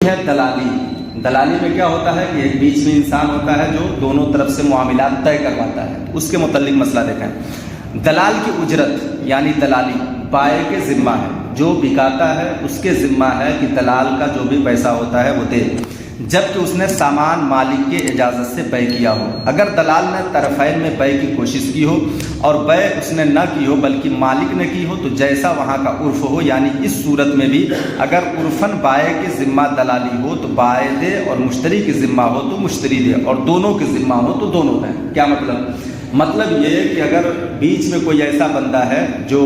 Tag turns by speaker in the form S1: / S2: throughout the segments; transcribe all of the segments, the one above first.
S1: ہے دلالی. دلالی میں کیا ہوتا ہے کہ ایک بیچ میں انسان ہوتا ہے جو دونوں طرف سے معاملات طے کرواتا ہے. اس کے متعلق مسئلہ دیکھیں. دلال کی اجرت یعنی دلالی بائع کے ذمہ ہے. جو بکاتا ہے اس کے ذمہ ہے کہ دلال کا جو بھی پیسہ ہوتا ہے وہ دے، جبکہ اس نے سامان مالک کے اجازت سے بے کیا ہو. اگر دلال نے طرفین میں بے کی کوشش کی ہو اور بے اس نے نہ کی ہو بلکہ مالک نے کی ہو تو جیسا وہاں کا عرف ہو، یعنی اس صورت میں بھی اگر عرفاً بائع کے ذمہ دلالی ہو تو بائع دے اور مشتری کے ذمہ ہو تو مشتری دے، اور دونوں کے ذمہ ہو تو دونوں دیں. کیا مطلب یہ ہے کہ اگر بیچ میں کوئی ایسا بندہ ہے جو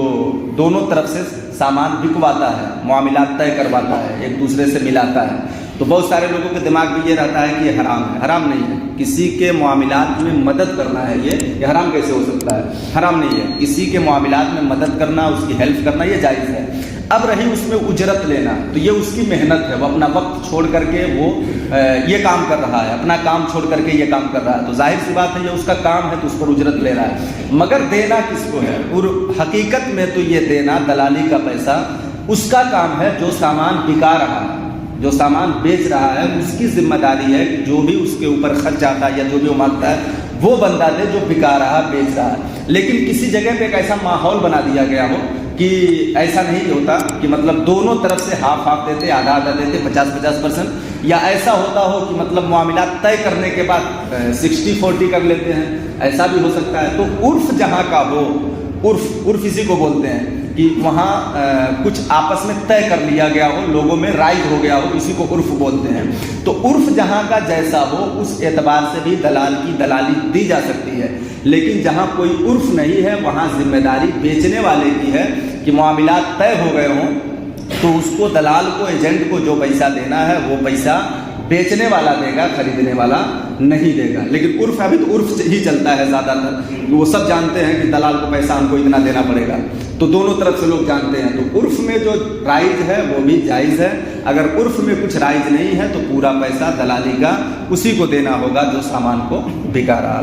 S1: دونوں طرف سے سامان بکواتا ہے، معاملات طے کرواتا ہے، ایک دوسرے سے ملاتا ہے، تو بہت سارے لوگوں کے دماغ میں یہ رہتا ہے کہ یہ حرام ہے. حرام نہیں ہے. کسی کے معاملات میں مدد کرنا ہے یہ حرام کیسے ہو سکتا ہے؟ حرام نہیں ہے. کسی کے معاملات میں مدد کرنا، اس کی ہیلپ کرنا یہ جائز ہے. اب رہی اس میں اجرت لینا تو یہ اس کی محنت ہے، وہ اپنا وقت چھوڑ کر کے وہ یہ کام کر رہا ہے، اپنا کام چھوڑ کر کے یہ کام کر رہا ہے، تو ظاہر سی بات ہے یہ اس کا کام ہے تو اس پر اجرت لے رہا ہے. مگر دینا کس کو ہے؟ اور حقیقت میں تو یہ دینا دلالی کا پیسہ اس کا کام ہے جو سامان بکا رہا ہے، جو سامان بیچ رہا ہے. اس کی ذمہ داری ہے کہ جو بھی اس کے اوپر خرچ آتا ہے یا جو بھی وہ مانگتا ہے وہ بندہ دے جو بکا رہا بیچ رہا ہے. لیکن کسی جگہ پہ ایک ایسا ماحول بنا دیا گیا ہو کہ ایسا نہیں ہوتا کہ مطلب دونوں طرف سے ہاف ہاف دیتے، آدھا آدھا دیتے، 50-50%، یا ایسا ہوتا ہو کہ مطلب معاملات طے کرنے کے بعد 60-40 کر لیتے ہیں، ایسا بھی ہو سکتا ہے. تو عرف جہاں کا ہو، عرف اسی کو بولتے ہیں کہ وہاں کچھ آپس میں طے کر لیا گیا ہو، لوگوں میں رائج ہو گیا ہو، اسی کو عرف بولتے ہیں. تو عرف جہاں کا جیسا ہو اس اعتبار سے بھی دلال کی دلالی دی جا سکتی ہے. لیکن جہاں کوئی عرف نہیں ہے وہاں ذمہ داری بیچنے والے کی ہے کہ معاملات طے ہو گئے ہوں تو اس کو دلال کو، ایجنٹ کو جو پیسہ دینا ہے وہ پیسہ بیچنے والا دے گا، خریدنے والا نہیں دے گا. لیکن عرف ابھی تو عرف ہی چلتا ہے زیادہ تر. وہ سب جانتے ہیں کہ دلال کو پیسہ ہم کو اتنا دینا پڑے گا، تو دونوں طرف سے لوگ جانتے ہیں. تو عرف میں جو رائج ہے وہ بھی جائز ہے. اگر عرف میں کچھ رائج نہیں ہے تو پورا پیسہ دلالی کا اسی کو دینا ہوگا جو سامان کو بکا رہا.